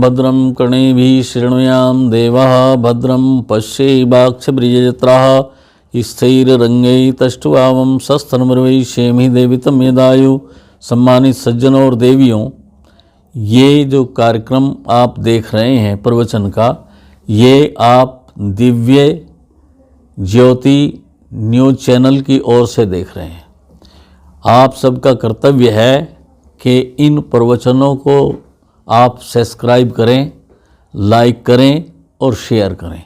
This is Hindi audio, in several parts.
भद्रं कर्णेभिः शृणुयाम देवः भद्रं पश्येमाक्षभिर्यजत्राः स्थिररंगैस्तुष्टुवामं सस्तनमर्वैषेमि देवितं यदायु। सम्मानित सज्जनों और देवियों, ये जो कार्यक्रम आप देख रहे हैं प्रवचन का, ये आप दिव्य ज्योति न्यूज़ चैनल की ओर से देख रहे हैं। आप सबका कर्तव्य है कि इन प्रवचनों को आप सब्सक्राइब करें, लाइक करें और शेयर करें,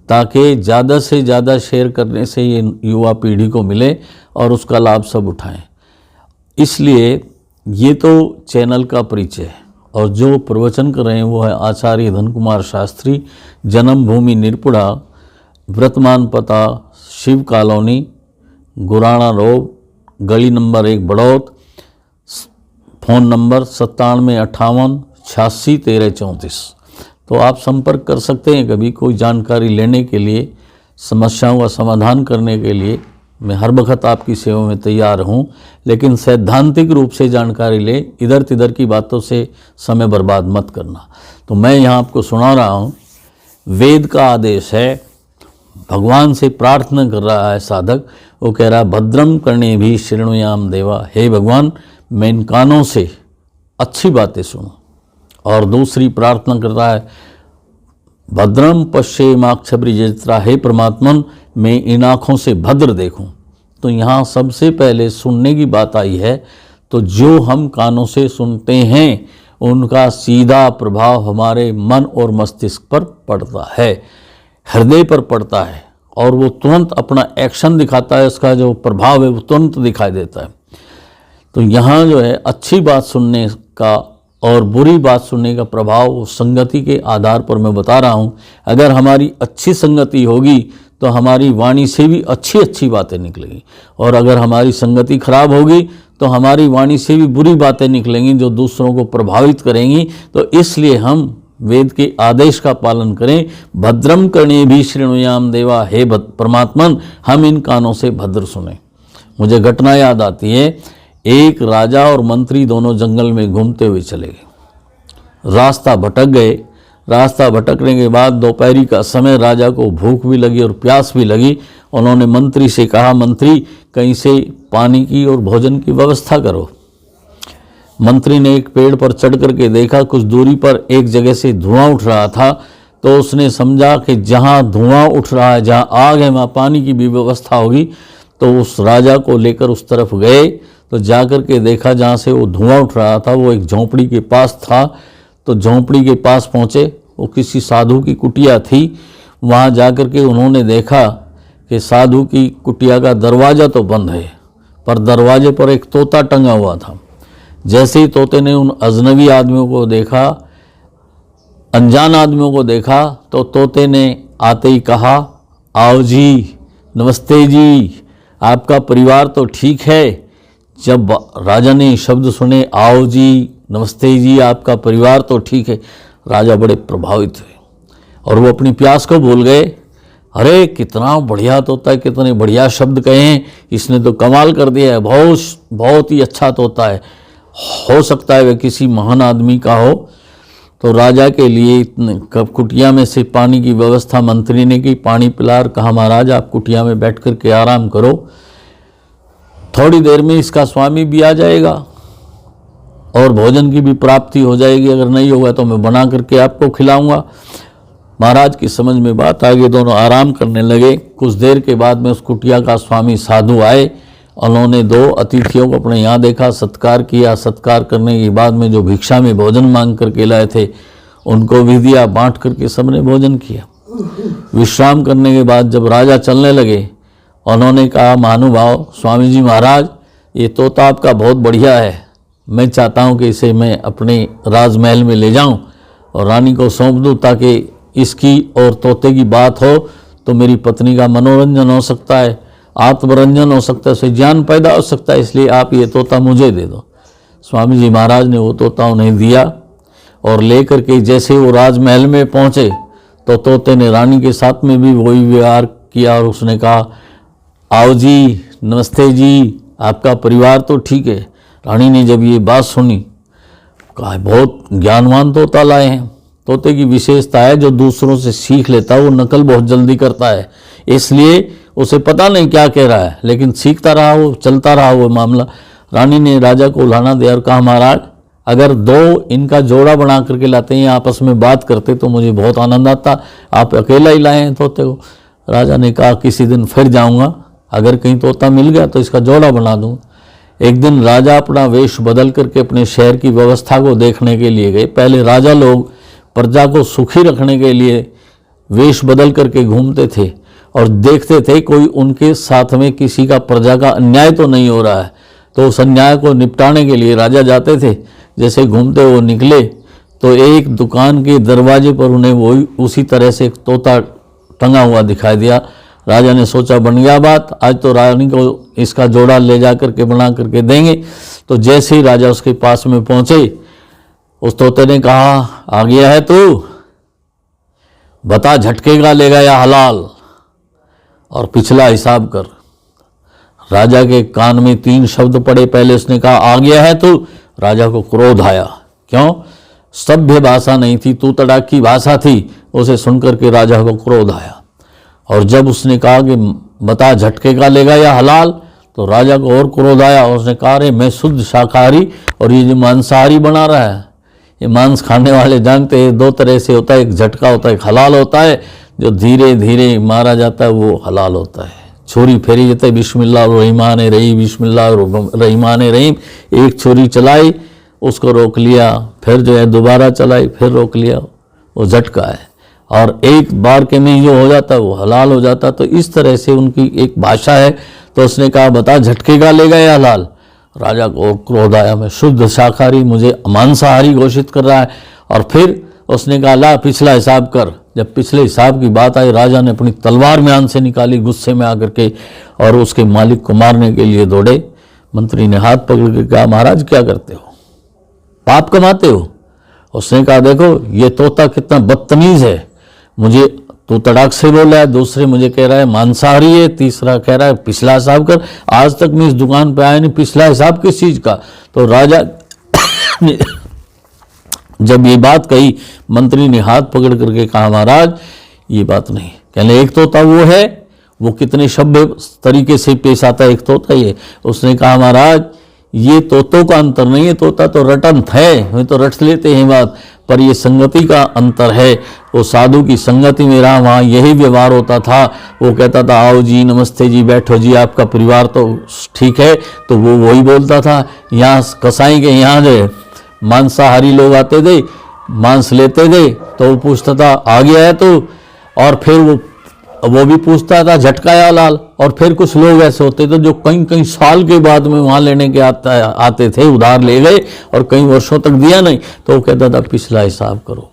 ताकि ज़्यादा से ज़्यादा शेयर करने से ये युवा पीढ़ी को मिले और उसका लाभ सब उठाएं। इसलिए ये तो चैनल का परिचय है। और जो प्रवचन कर रहे हैं वो है आचार्य धन कुमार शास्त्री, जन्मभूमि निरपुड़ा, वर्तमान पता शिव कॉलोनी, गुराना रोड, गली नंबर 1 बड़ौत, फ़ोन नंबर 9758861334। तो आप संपर्क कर सकते हैं। कभी कोई जानकारी लेने के लिए, समस्याओं का समाधान करने के लिए मैं हर वक्त आपकी सेवा में तैयार हूँ, लेकिन सैद्धांतिक रूप से जानकारी ले, इधर तिधर की बातों से समय बर्बाद मत करना। तो मैं यहाँ आपको सुना रहा हूँ, वेद का आदेश है, भगवान से प्रार्थना कर रहा है साधक। वो कह रहा है भद्रम कर्णेभिः शृणुयाम देवा, हे भगवान मैं इन कानों से अच्छी बातें सुनूं। और दूसरी प्रार्थना कर रहा है भद्रम पश्येमाक्षभिर्यजत्राः, हे परमात्मन मैं इन आँखों से भद्र देखूं। तो यहाँ सबसे पहले सुनने की बात आई है। तो जो हम कानों से सुनते हैं उनका सीधा प्रभाव हमारे मन और मस्तिष्क पर पड़ता है, हृदय पर पड़ता है, और वो तुरंत अपना एक्शन दिखाता है। उसका जो प्रभाव है वो तुरंत दिखाई देता है। तो यहाँ जो है अच्छी बात सुनने का और बुरी बात सुनने का प्रभाव संगति के आधार पर मैं बता रहा हूँ। अगर हमारी अच्छी संगति होगी तो हमारी वाणी से भी अच्छी अच्छी बातें निकलेंगी, और अगर हमारी संगति खराब होगी तो हमारी वाणी से भी बुरी बातें निकलेंगी जो दूसरों को प्रभावित करेंगी। तो इसलिए हम वेद के आदेश का पालन करें। भद्रम कर्णेभिः शृणुयाम देवा, हे परमात्मन हम इन कानों से भद्र सुने। मुझे घटना याद आती है, एक राजा और मंत्री दोनों जंगल में घूमते हुए चले गए, रास्ता भटक गए। रास्ता भटकने के बाद दोपहरी का समय, राजा को भूख भी लगी और प्यास भी लगी। उन्होंने मंत्री से कहा, मंत्री कहीं से पानी की और भोजन की व्यवस्था करो। मंत्री ने एक पेड़ पर चढ़ करके देखा, कुछ दूरी पर एक जगह से धुआं उठ रहा था। तो उसने समझा कि जहाँ धुआं उठ रहा है, जहाँ आग है, वहाँ पानी की भी व्यवस्था होगी। तो उस राजा को लेकर उस तरफ गए। तो जाकर के देखा जहाँ से वो धुआं उठ रहा था वो एक झोंपड़ी के पास था। तो झोंपड़ी के पास पहुँचे, वो किसी साधु की कुटिया थी। वहाँ जाकर के उन्होंने देखा कि साधु की कुटिया का दरवाज़ा तो बंद है, पर दरवाजे पर एक तोता टंगा हुआ था। जैसे ही तोते ने उन अजनबी आदमियों को देखा, अनजान आदमियों को देखा, तो तोते ने आते ही कहा, आओ जी, नमस्ते जी, आपका परिवार तो ठीक है। जब राजा ने शब्द सुने, आओ जी, नमस्ते जी, आपका परिवार तो ठीक है, राजा बड़े प्रभावित हुए और वो अपनी प्यास को भूल गए। अरे कितना बढ़िया तोता है, कितने बढ़िया शब्द कहे हैं, इसने तो कमाल कर दिया है, बहुत ही अच्छा तोता है, हो सकता है वह किसी महान आदमी का हो। तो राजा के लिए कुटिया में से पानी की व्यवस्था मंत्री ने की, पानी पिलाकर कहा, महाराज आप कुटिया में बैठ कर के आराम करो, थोड़ी देर में इसका स्वामी भी आ जाएगा और भोजन की भी प्राप्ति हो जाएगी। अगर नहीं होगा तो मैं बना करके आपको खिलाऊंगा। महाराज की समझ में बात आ गई, दोनों आराम करने लगे। कुछ देर के बाद में उस कुटिया का स्वामी साधु आए। उन्होंने 2 अतिथियों को अपने यहाँ देखा, सत्कार किया। सत्कार करने के बाद में जो भिक्षा में भोजन मांग करके लाए थे उनको भी दिया, बांट करके सबने भोजन किया। विश्राम करने के बाद जब राजा चलने लगे, उन्होंने कहा, महानुभाव स्वामी जी महाराज, ये तोता आपका बहुत बढ़िया है, मैं चाहता हूँ कि इसे मैं अपने राजमहल में ले जाऊँ और रानी को सौंप दूँ, ताकि इसकी और तोते की बात हो तो मेरी पत्नी का मनोरंजन हो सकता है, आत्मरंजन हो सकता है, उसे ज्ञान पैदा हो सकता है, इसलिए आप ये तोता मुझे दे दो। स्वामी जी महाराज ने वो तोता उन्हें दिया और लेकर के जैसे वो राजमहल में पहुँचे तो तोते ने रानी के साथ में भी वही व्यवहार किया और उसने कहा, आओ जी, नमस्ते जी, आपका परिवार तो ठीक है। रानी ने जब ये बात सुनी, कहा बहुत ज्ञानवान तोता लाए हैं, तोते की विशेषता है जो दूसरों से सीख लेता है वो नकल बहुत जल्दी करता है, इसलिए उसे पता नहीं क्या कह रहा है, लेकिन सीखता रहा वो, चलता रहा वो मामला। रानी ने राजा को उलाहना दिया और कहा महाराज अगर दो इनका जोड़ा बना करके लाते हैं आपस में बात करते तो मुझे बहुत आनंद आता, आप अकेला ही लाए हैं तोते को। राजा ने कहा किसी दिन फिर जाऊंगा, अगर कहीं तोता मिल गया तो इसका जोड़ा बना दूँ। एक दिन राजा अपना वेश बदल करके अपने शहर की व्यवस्था को देखने के लिए गए। पहले राजा लोग प्रजा को सुखी रखने के लिए वेश बदल करके घूमते थे और देखते थे कोई उनके साथ में किसी का प्रजा का अन्याय तो नहीं हो रहा है, तो उस अन्याय को निपटाने के लिए राजा जाते थे। जैसे घूमते वो निकले तो एक दुकान के दरवाजे पर उन्हें वही उसी तरह से एक तोता टंगा हुआ दिखाई दिया। राजा ने सोचा बन गया बात, आज तो रानी को इसका जोड़ा ले जा करके बना करके देंगे। तो जैसे ही राजा उसके पास में पहुंचे उस तोते ने कहा आ गया है तू, बता झटकेगा लेगा या हलाल, और पिछला हिसाब कर। राजा के कान में 3 शब्द पड़े, पहले उसने कहा आ गया है तू, राजा को क्रोध आया। क्यों? सभ्य भाषा नहीं थी, तू तड़ाक की भाषा थी, उसे सुनकर के राजा को क्रोध आया। और जब उसने कहा कि बता झटकेगा लेगा या हलाल, तो राजा को और क्रोध आया और उसने कहा अरे मैं शुद्ध शाकाहारी और ये जो मांसाहारी बना रहा है, ये मांस खाने वाले जानते हैं 2 तरह से होता है, एक झटका होता है, एक हलाल होता है। जो धीरे धीरे मारा जाता है वो हलाल होता है। छुरी फेरी जाता है बिस्मिल्लाह रहमान रहीम, बिस्मिल्लाह रहमान रहीम, एक छुरी चलाई उसको रोक लिया, फिर जो है दोबारा चलाई फिर रोक लिया, वो झटका है। और एक बार के में जो हो जाता है वो हलाल हो जाता है। तो इस तरह से उनकी एक भाषा है। तो उसने कहा बता झटकेगा लेगा या हलाल। राजा को क्रोध आया, मैं शुद्ध शाकाहारी, मुझे मांसाहारी घोषित कर रहा है। और फिर उसने कहा ला पिछला हिसाब कर। जब पिछले हिसाब की बात आई राजा ने अपनी तलवार म्यान से निकाली गुस्से में आकर के और उसके मालिक को मारने के लिए दौड़े। मंत्री ने हाथ पकड़ के कहा महाराज क्या करते हो, पाप कमाते हो। उसने कहा देखो ये तोता कितना बदतमीज है, मुझे तो तड़ाक से बोल रहा है, दूसरे मुझे कह रहा है मांसाहारी है, तीसरा कह रहा है पिछला हिसाब कर। आज तक मैं इस दुकान पे आया नहीं, पिछला हिसाब किस चीज का। तो राजा ने जब ये बात कही, मंत्री ने हाथ पकड़ करके कहा महाराज ये बात नहीं। कहने एक तोता वो है, वो कितने सभ्य तरीके से पेश आता है, एक तोता ही है। उसने कहा महाराज ये तोतों का अंतर नहीं है, तोता तो रटंत है, वे तो रट लेते हैं बात, पर ये संगति का अंतर है। वो साधु की संगति में रहा, वहाँ यही व्यवहार होता था। वो कहता था आओ जी, नमस्ते जी, बैठो जी, आपका परिवार तो ठीक है, तो वो वही बोलता था। यहाँ कसाई के यहाँ जो मांसाहारी लोग आते थे, मांस लेते थे, तो वो पूछता था आ गया है तो, और फिर वो भी पूछता था झटका या लाल। और फिर कुछ लोग ऐसे होते थे जो कई कई साल के बाद में वहाँ लेने के आते थे, उधार ले गए और कई वर्षों तक दिया नहीं, तो वो कहता था पिछला हिसाब करो।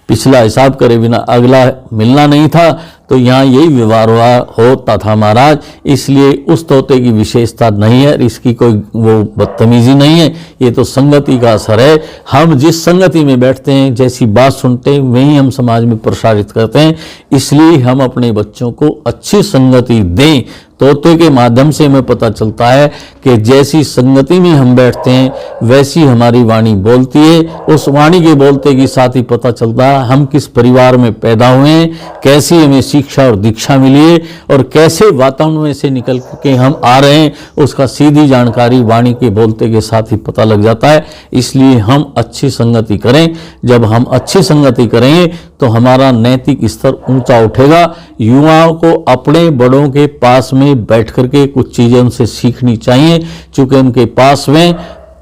पिछला हिसाब करे बिना अगला मिलना नहीं था। तो यहाँ यही व्यवहार होता था महाराज। इसलिए उस तोते की विशेषता नहीं है, इसकी कोई वो बदतमीजी नहीं है, ये तो संगति का असर है। हम जिस संगति में बैठते हैं, जैसी बात सुनते हैं, वही हम समाज में प्रसारित करते हैं। इसलिए हम अपने बच्चों को अच्छी संगति दें। तोते के माध्यम से हमें पता चलता है कि जैसी संगति में हम बैठते हैं वैसी हमारी वाणी बोलती है। उस वाणी के बोलते के साथ ही पता चलता है हम किस परिवार में पैदा हुए हैं, कैसी हमें शिक्षा और दीक्षा मिली है और कैसे वातावरण में से निकल के हम आ रहे हैं, उसका सीधी जानकारी वाणी के बोलते के साथ ही पता लग जाता है। इसलिए हम अच्छी संगति करें। जब हम अच्छी संगति करेंगे तो हमारा नैतिक स्तर ऊंचा उठेगा। युवाओं को अपने बड़ों के पास में बैठ करके कुछ चीज़ें उनसे सीखनी चाहिए, क्योंकि उनके पास में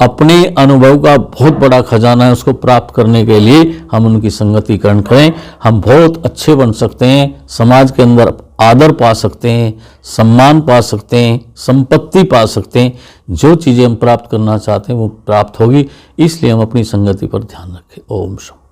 अपने अनुभव का बहुत बड़ा खजाना है। उसको प्राप्त करने के लिए हम उनकी संगतिकरण करें, हम बहुत अच्छे बन सकते हैं, समाज के अंदर आदर पा सकते हैं, सम्मान पा सकते हैं, संपत्ति पा सकते हैं। जो चीज़ें हम प्राप्त करना चाहते हैं वो प्राप्त होगी। इसलिए हम अपनी संगति पर ध्यान रखें। ओम शांति।